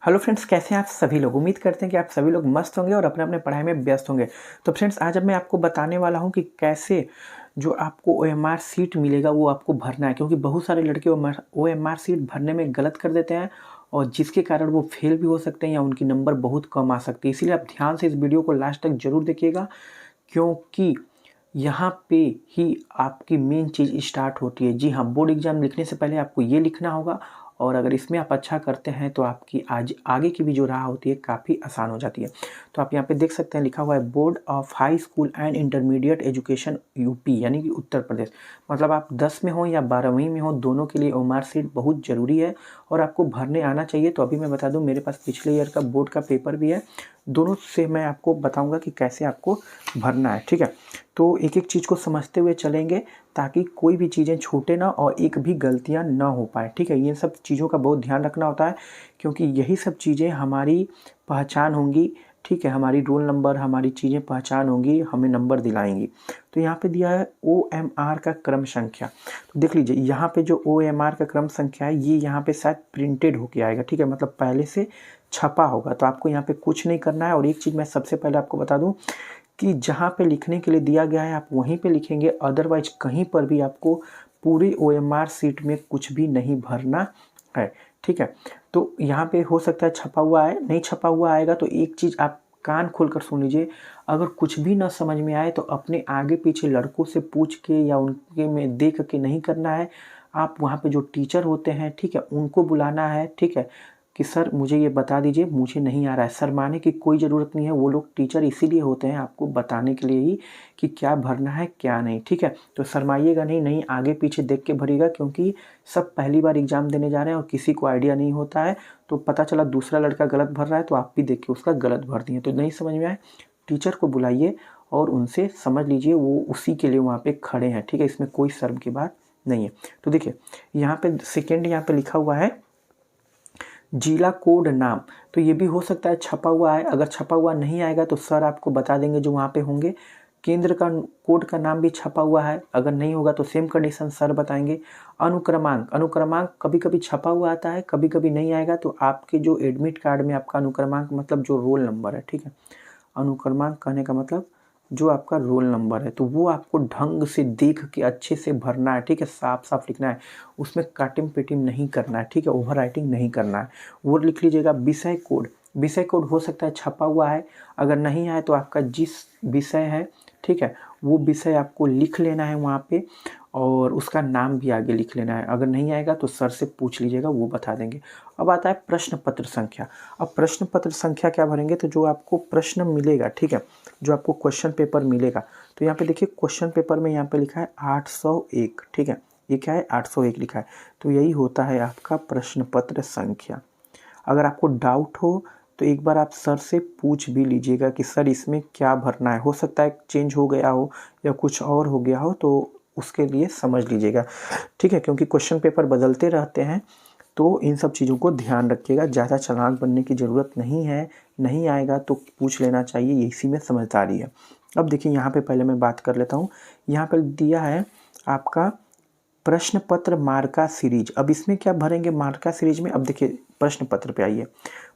Hello friends, कैसे हैं आप सभी लोग। उम्मीद करते हैं कि आप सभी लोग मस्त होंगे और अपने अपने पढ़ाई में व्यस्त होंगे। तो फ्रेंड्स, आज अब मैं आपको बताने वाला हूं कि कैसे जो आपको ओएमआर सीट मिलेगा वो आपको भरना है, क्योंकि बहुत सारे लड़के ओएमआर सीट भरने में गलत कर देते हैं और जिसके कारण वो फेल भी हो सकते हैं या उनकी नंबर बहुत कम आ सकती है। इसीलिए आप ध्यान से इस वीडियो को लास्ट तक जरूर देखिएगा, क्योंकि यहाँ पे ही आपकी मेन चीज़ स्टार्ट होती है। जी हाँ, बोर्ड एग्जाम लिखने से पहले आपको ये लिखना होगा और अगर इसमें आप अच्छा करते हैं तो आपकी आज आगे की भी जो राह होती है काफ़ी आसान हो जाती है। तो आप यहाँ पे देख सकते हैं लिखा हुआ है board of high school and intermediate education UP, यानी कि उत्तर प्रदेश। मतलब आप 10 में हो या 12वीं में हो, दोनों के लिए ओएमआर सीट बहुत ज़रूरी है और आपको भरने आना चाहिए। तो अभी मैं बता दूं, मेरे पास पिछले ईयर का बोर्ड का पेपर भी है, दोनों से मैं आपको बताऊंगा कि कैसे आपको भरना है। ठीक है, तो एक एक चीज़ को समझते हुए चलेंगे ताकि कोई भी चीज़ें छूटे ना और एक भी गलतियां ना हो पाए। ठीक है, ये सब चीज़ों का बहुत ध्यान रखना होता है, क्योंकि यही सब चीज़ें हमारी पहचान होंगी। ठीक है, हमारी रोल नंबर, हमारी चीज़ें पहचान होंगी, हमें नंबर दिलाएंगी। तो यहाँ पे दिया है OMR का क्रम संख्या। तो देख लीजिए, यहाँ पे जो OMR का क्रम संख्या है ये यहाँ पे शायद प्रिंटेड होके आएगा। ठीक है, मतलब पहले से छपा होगा। तो आपको यहाँ पे कुछ नहीं करना है। और एक चीज़ मैं सबसे पहले आपको बता दूं कि जहाँ पे लिखने के लिए दिया गया है आप वहीं पे लिखेंगे, अदरवाइज कहीं पर भी आपको पूरी OMR सीट में कुछ भी नहीं भरना है। ठीक है, तो यहाँ पे हो सकता है छपा हुआ आए, नहीं छपा हुआ आएगा तो एक चीज़ आप कान खोलकर सुन लीजिए, अगर कुछ भी ना समझ में आए तो अपने आगे पीछे लड़कों से पूछ के या उनके में देख के नहीं करना है। आप वहाँ पे जो टीचर होते हैं, ठीक है, उनको बुलाना है। ठीक है, कि सर मुझे ये बता दीजिए, मुझे नहीं आ रहा है। शर्माने की कोई ज़रूरत नहीं है, वो लोग टीचर इसीलिए होते हैं आपको बताने के लिए ही कि क्या भरना है क्या नहीं। ठीक है, तो शर्माइएगा नहीं, नहीं आगे पीछे देख के भरिएगा, क्योंकि सब पहली बार एग्जाम देने जा रहे हैं और किसी को आइडिया नहीं होता है। तो पता चला दूसरा लड़का गलत भर रहा है तो आप भी देख के उसका गलत भर दिए, तो नहीं समझ में आए टीचर को बुलाइए और उनसे समझ लीजिए, वो उसी के लिए वहाँ पे खड़े हैं। ठीक है, इसमें कोई शर्म की बात नहीं है। तो देखिए यहाँ पे सेकेंड यहाँ पे लिखा हुआ है जिला कोड नाम। तो ये भी हो सकता है छपा हुआ है, अगर छपा हुआ नहीं आएगा तो सर आपको बता देंगे जो वहाँ पे होंगे। केंद्र का कोड का नाम भी छपा हुआ है, अगर नहीं होगा तो सेम कंडीशन सर बताएंगे। अनुक्रमांक, अनुक्रमांक कभी कभी छपा हुआ आता है, कभी कभी नहीं आएगा। तो आपके जो एडमिट कार्ड में आपका अनुक्रमांक मतलब जो रोल नंबर है, ठीक है, अनुक्रमांक कहने का मतलब जो आपका रोल नंबर है, तो वो आपको ढंग से देख के अच्छे से भरना है। ठीक है, साफ साफ लिखना है, उसमें काटिम पिटिम नहीं करना है। ठीक है, ओवर राइटिंग नहीं करना है। वो लिख लीजिएगा। विषय कोड, विषय कोड हो सकता है छपा हुआ है, अगर नहीं आए तो आपका जिस विषय है, ठीक है, वो विषय आपको लिख लेना है वहाँ पे और उसका नाम भी आगे लिख लेना है। अगर नहीं आएगा तो सर से पूछ लीजिएगा, वो बता देंगे। अब आता है प्रश्न पत्र संख्या। अब प्रश्न पत्र संख्या क्या भरेंगे, तो जो आपको प्रश्न मिलेगा, ठीक है, जो आपको क्वेश्चन पेपर मिलेगा, तो यहाँ पे देखिए क्वेश्चन पेपर में यहाँ पे लिखा है 801। ठीक है, ये क्या है, 801 लिखा है। तो यही होता है आपका प्रश्न पत्र संख्या। अगर आपको डाउट हो तो एक बार आप सर से पूछ भी लीजिएगा कि सर इसमें क्या भरना है। हो सकता है चेंज हो गया हो या कुछ और हो गया हो, तो उसके लिए समझ लीजिएगा। ठीक है, क्योंकि क्वेश्चन पेपर बदलते रहते हैं, तो इन सब चीज़ों को ध्यान रखिएगा। ज़्यादा चालाक बनने की ज़रूरत नहीं है, नहीं आएगा तो पूछ लेना चाहिए, इसी में समझदारी है। अब देखिए यहाँ पे पहले मैं बात कर लेता हूँ। यहाँ पर दिया है आपका प्रश्न पत्र मार्का सीरीज। अब इसमें क्या भरेंगे मार्का सीरीज में। अब देखिए प्रश्न पत्र पे आइए,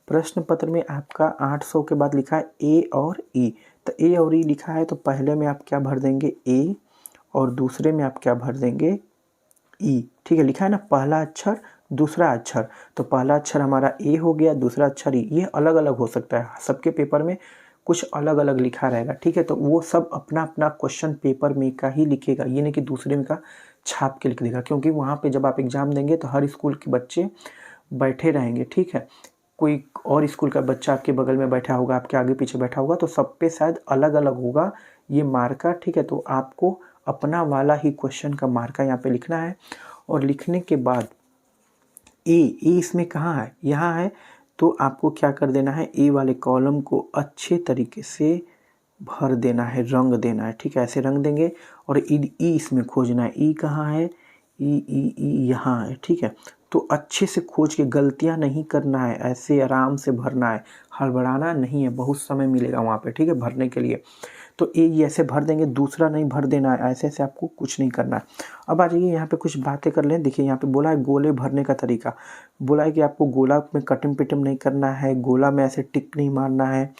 प्रश्न पत्र में आपका 800 के बाद लिखा है ए और ई। तो ए और ई लिखा है, तो पहले में आप क्या भर देंगे, ए, और दूसरे में आप क्या भर देंगे, ई। ठीक है, लिखा है ना पहला अक्षर दूसरा अक्षर, तो पहला अक्षर हमारा ए हो गया, दूसरा अक्षर ई। ये अलग अलग हो सकता है, सबके पेपर में कुछ अलग अलग लिखा रहेगा। ठीक है, तो वो सब अपना अपना क्वेश्चन पेपर में का ही लिखेगा, ये नहीं कि दूसरे में का छाप के लिख देगा, क्योंकि वहाँ पे जब आप एग्ज़ाम देंगे तो हर स्कूल के बच्चे बैठे रहेंगे। ठीक है, कोई और स्कूल का बच्चा आपके बगल में बैठा होगा, आपके आगे पीछे बैठा होगा, तो सब पे शायद अलग अलग होगा ये मार्का। ठीक है, तो आपको अपना वाला ही क्वेश्चन का मार्का यहाँ पे लिखना है। और लिखने के बाद ए, ए इसमें कहाँ है, यहाँ है, तो आपको क्या कर देना है, ए वाले कॉलम को अच्छे तरीके से भर देना है, रंग देना है। ठीक है, ऐसे रंग देंगे और ई इसमें खोजना है। ई कहाँ है, ई यहाँ है। ठीक है, तो अच्छे से खोज के, गलतियाँ नहीं करना है, ऐसे आराम से भरना है, हड़बड़ाना नहीं है, बहुत समय मिलेगा वहाँ पे। ठीक है, भरने के लिए। तो ये ऐसे भर देंगे, दूसरा नहीं भर देना है, ऐसे ऐसे आपको कुछ नहीं करना है। अब आ जाइए यहाँ पे कुछ बातें कर लें। देखिए यहाँ पे बोला है गोले भरने का तरीका, बोला है कि आपको गोला में कटिम पिटम नहीं करना है, गोला में ऐसे टिक नहीं मारना है,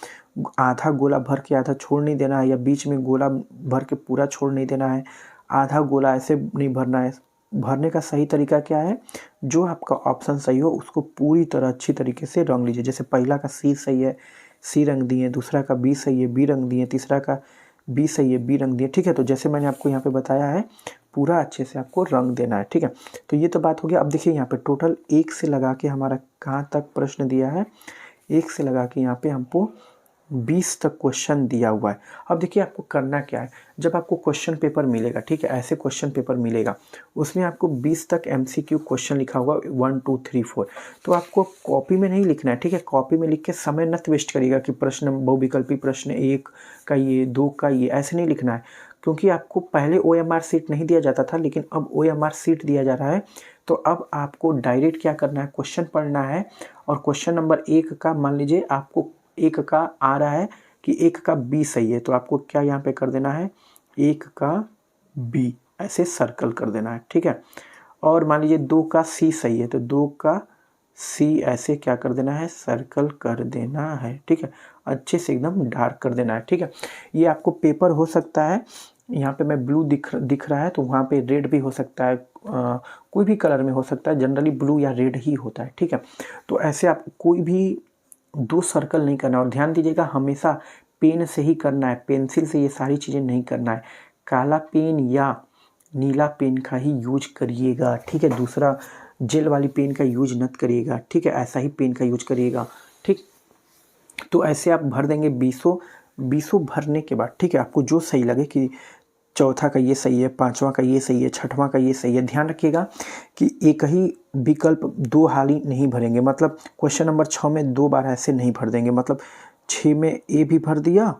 आधा गोला भर के आधा छोड़ नहीं देना है, या बीच में गोला भर के पूरा छोड़ नहीं देना है, आधा गोला ऐसे नहीं भरना है। भरने का सही तरीका क्या है, जो आपका ऑप्शन सही हो उसको पूरी तरह अच्छी तरीके से रंग लीजिए। जैसे पहला का सी सही है, सी रंग दिए, दूसरा का बी सही है, बी रंग दिए, तीसरा का बी सही है, बी रंग दिए। ठीक है, तो जैसे मैंने आपको यहाँ पे बताया है पूरा अच्छे से आपको रंग देना है। ठीक है, तो ये तो बात हो गया। अब देखिए यहाँ पे टोटल 1 से लगा के हमारा कहाँ तक प्रश्न दिया है, 1 से लगा के यहाँ पे हमको 20 तक क्वेश्चन दिया हुआ है। अब देखिए आपको करना क्या है, जब आपको क्वेश्चन पेपर मिलेगा, ठीक है, ऐसे क्वेश्चन पेपर मिलेगा, उसमें आपको 20 तक MCQ क्वेश्चन लिखा होगा 1 2 3 4। तो आपको कॉपी में नहीं लिखना है, ठीक है, कॉपी में लिख के समय न वेस्ट करिएगा कि प्रश्न बहुविकल्पी प्रश्न 1 का ये, 2 का ये, ऐसे नहीं लिखना है। क्योंकि आपको पहले OMR सीट नहीं दिया जाता था, लेकिन अब OMR सीट दिया जा रहा है। तो अब आपको डायरेक्ट क्या करना है, क्वेश्चन पढ़ना है। और क्वेश्चन नंबर 1 का मान लीजिए आपको 1 का आ रहा है कि 1 का बी सही है, तो आपको क्या यहाँ पे कर देना है, 1 का बी ऐसे सर्कल कर देना है। ठीक है, और मान लीजिए 2 का सी सही है, तो 2 का सी ऐसे क्या कर देना है, सर्कल कर देना है। ठीक है, अच्छे से एकदम डार्क कर देना है। ठीक है, ये आपको पेपर हो सकता है, यहाँ पे मैं ब्लू दिख रहा है, तो वहाँ पे रेड भी हो सकता है, कोई भी कलर में हो सकता है, जनरली ब्लू या रेड ही होता है। ठीक है, तो ऐसे आप कोई भी 2 सर्कल नहीं करना। और ध्यान दीजिएगा हमेशा पेन से ही करना है, पेंसिल से ये सारी चीज़ें नहीं करना है। काला पेन या नीला पेन का ही यूज करिएगा। ठीक है, दूसरा जेल वाली पेन का यूज मत करिएगा। ठीक है, ऐसा ही पेन का यूज करिएगा। ठीक, तो ऐसे आप भर देंगे 20 भरने के बाद, ठीक है, आपको जो सही लगे कि चौथा का ये सही है, पांचवा का ये सही है, छठवां का ये सही है। ध्यान रखिएगा कि एक ही विकल्प 2 हाली नहीं भरेंगे। मतलब क्वेश्चन नंबर 6 में 2 बार ऐसे नहीं भर देंगे। मतलब 6 में ए भी भर दिया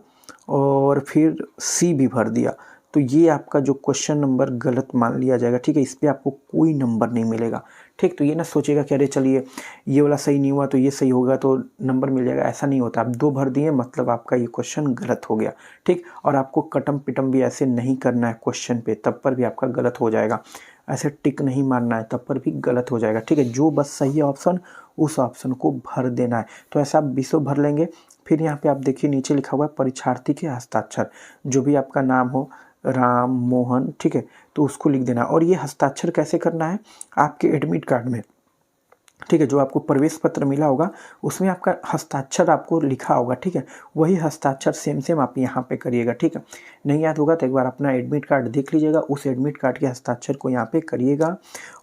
और फिर सी भी भर दिया, तो ये आपका जो क्वेश्चन नंबर गलत मान लिया जाएगा। ठीक है, इस पर आपको कोई नंबर नहीं मिलेगा। ठीक, तो ये ना सोचेगा कि अरे चलिए ये वाला सही नहीं हुआ तो ये सही होगा तो नंबर मिल जाएगा, ऐसा नहीं होता। आप 2 भर दिए मतलब आपका ये क्वेश्चन गलत हो गया। ठीक, और आपको कटम पिटम भी ऐसे नहीं करना है क्वेश्चन पे, तब पर भी आपका गलत हो जाएगा। ऐसे टिक नहीं मारना है, तब पर भी गलत हो जाएगा। ठीक है, जो बस सही है ऑप्शन, उस ऑप्शन को भर देना है। तो ऐसा आप 20 भर लेंगे। फिर यहाँ पे आप देखिए नीचे लिखा हुआ है परीक्षार्थी के हस्ताक्षर, जो भी आपका नाम हो, राम, मोहन, ठीक है, तो उसको लिख देना। और ये हस्ताक्षर कैसे करना है, आपके एडमिट कार्ड में, ठीक है, जो आपको प्रवेश पत्र मिला होगा उसमें आपका हस्ताक्षर आपको लिखा होगा। ठीक है, वही हस्ताक्षर सेम आप यहाँ पे करिएगा। ठीक है, नहीं याद होगा तो एक बार अपना एडमिट कार्ड देख लीजिएगा, उस एडमिट कार्ड के हस्ताक्षर को यहाँ पे करिएगा।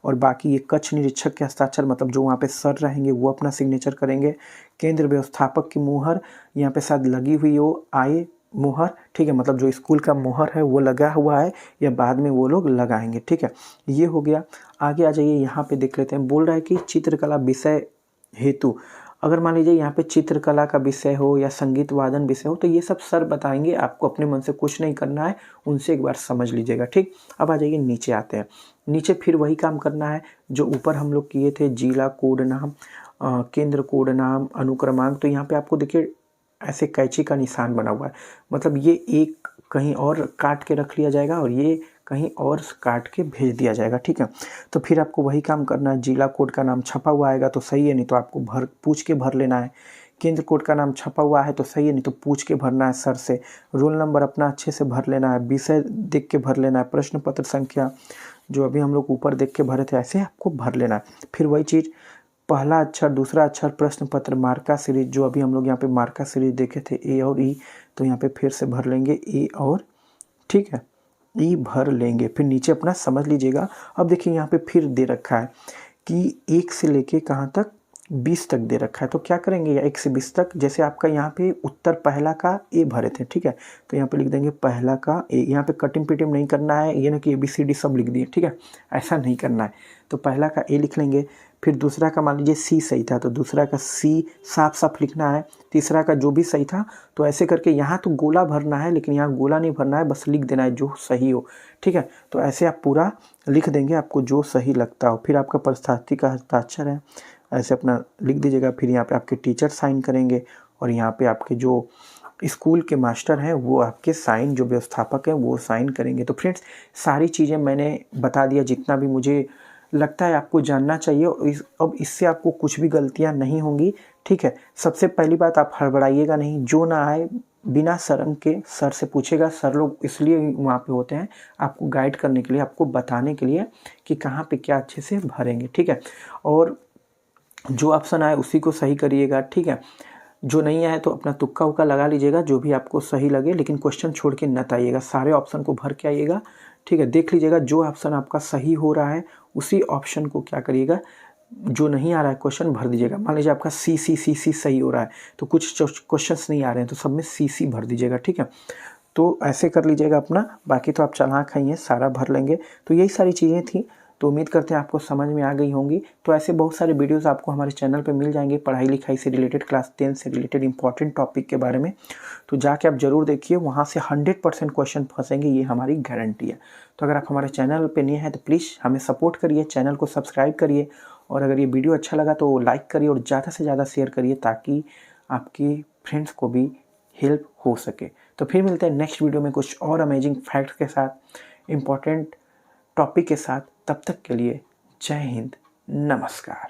और बाकी ये कक्ष निरीक्षक के हस्ताक्षर, मतलब जो वहाँ पे सर रहेंगे वो अपना सिग्नेचर करेंगे। केंद्र व्यवस्थापक की मुहर यहाँ पे शायद लगी हुई हो, आए मुहर, ठीक है, मतलब जो स्कूल का मुहर है वो लगा हुआ है या बाद में वो लोग लगाएंगे। ठीक है, ये हो गया। आगे आ जाइए, यहाँ पे देख लेते हैं। बोल रहा है कि चित्रकला विषय हेतु, अगर मान लीजिए यहाँ पे चित्रकला का विषय हो या संगीत वादन विषय हो, तो ये सब सर बताएंगे, आपको अपने मन से कुछ नहीं करना है, उनसे एक बार समझ लीजिएगा। ठीक, अब आ जाइए नीचे आते हैं। नीचे फिर वही काम करना है जो ऊपर हम लोग किए थे, जिला कोड नाम, केंद्र कोड नाम, अनुक्रमांक। तो यहाँ पे आपको देखिए ऐसे कैंची का निशान बना हुआ है, मतलब ये एक कहीं और काट के रख लिया जाएगा और ये कहीं और काट के भेज दिया जाएगा। ठीक है, तो फिर आपको वही काम करना है। जिला कोड का नाम छपा हुआ आएगा तो सही है, नहीं तो आपको पूछ के भर लेना है। केंद्र कोड का नाम छपा हुआ है तो सही है, नहीं तो पूछ के भरना है सर से। रोल नंबर अपना अच्छे से भर लेना है, विषय देख के भर लेना है, प्रश्न पत्र संख्या जो अभी हम लोग ऊपर देख के भरे थे ऐसे आपको भर लेना है। फिर वही चीज़, पहला अक्षर, दूसरा अक्षर, प्रश्न पत्र, मार्का सीरीज, जो अभी हम लोग यहाँ पे मार्का सीरीज देखे थे ए और ई, तो यहाँ पे फिर से भर लेंगे ए और, ठीक है, ई भर लेंगे। फिर नीचे अपना समझ लीजिएगा। अब देखिए यहाँ पे फिर दे रखा है कि 1 से लेके कहाँ तक, 20 तक दे रखा है। तो क्या करेंगे, या 1 से 20 तक, जैसे आपका यहाँ पे उत्तर पहला का ए भरे थे, ठीक है, तो यहाँ पे लिख देंगे पहला का ए। यहाँ पे कटिंग पिटिंग नहीं करना है, ये ना कि ABCD सब लिख दिए, ठीक है, ऐसा नहीं करना है। तो पहला का ए लिख लेंगे। फिर दूसरा का मान लीजिए सी सही था तो दूसरा का सी साफ साफ लिखना है। तीसरा का जो भी सही था, तो ऐसे करके यहाँ तो गोला भरना है, लेकिन यहाँ गोला नहीं भरना है, बस लिख देना है जो सही हो। ठीक है, तो ऐसे आप पूरा लिख देंगे आपको जो सही लगता हो। फिर आपका परीक्षार्थी का हस्ताक्षर है, ऐसे अपना लिख दीजिएगा। फिर यहाँ पे आपके टीचर साइन करेंगे और यहाँ पे आपके जो स्कूल के मास्टर हैं वो आपके साइन, जो व्यवस्थापक हैं वो साइन करेंगे। तो फ्रेंड्स सारी चीज़ें मैंने बता दिया जितना भी मुझे लगता है आपको जानना चाहिए। अब इससे आपको कुछ भी गलतियां नहीं होंगी, ठीक है। सबसे पहली बात, आप हड़बड़ाइएगा नहीं, जो ना आए बिना शर्म के सर से पूछेगा। सर लोग इसलिए वहाँ पे होते हैं आपको गाइड करने के लिए, आपको बताने के लिए कि कहाँ पे क्या अच्छे से भरेंगे, ठीक है। और जो ऑप्शन आए उसी को सही करिएगा, ठीक है। जो नहीं आए तो अपना तुक्का उक्का लगा लीजिएगा, जो भी आपको सही लगे, लेकिन क्वेश्चन छोड़ के मत आइएगा, सारे ऑप्शन को भर के आइएगा, ठीक है। देख लीजिएगा जो ऑप्शन आपका सही हो रहा है उसी ऑप्शन को क्या करिएगा, जो नहीं आ रहा है क्वेश्चन भर दीजिएगा। मान लीजिए आपका सी सी सी सी सही हो रहा है तो कुछ क्वेश्चंस नहीं आ रहे हैं तो सब में सी सी भर दीजिएगा, ठीक है। तो ऐसे कर लीजिएगा अपना, बाकी तो आप चालाक हैं, सारा भर लेंगे। तो यही सारी चीज़ें थी, तो उम्मीद करते हैं आपको समझ में आ गई होंगी। तो ऐसे बहुत सारे वीडियोस आपको हमारे चैनल पे मिल जाएंगे पढ़ाई लिखाई से रिलेटेड, क्लास 10 से रिलेटेड इंपॉर्टेंट टॉपिक के बारे में। तो जाके आप जरूर देखिए, वहाँ से 100% क्वेश्चन फंसेंगे, ये हमारी गारंटी है। तो अगर आप हमारे चैनल पे नए हैं तो प्लीज़ हमें सपोर्ट करिए, चैनल को सब्सक्राइब करिए, और अगर ये वीडियो अच्छा लगा तो लाइक करिए और ज़्यादा से ज़्यादा शेयर करिए ताकि आपके फ्रेंड्स को भी हेल्प हो सके। तो फिर मिलते हैं नेक्स्ट वीडियो में कुछ और अमेजिंग फैक्ट्स के साथ, इम्पॉर्टेंट टॉपिक के साथ। तब तक के लिए जय हिंद, नमस्कार।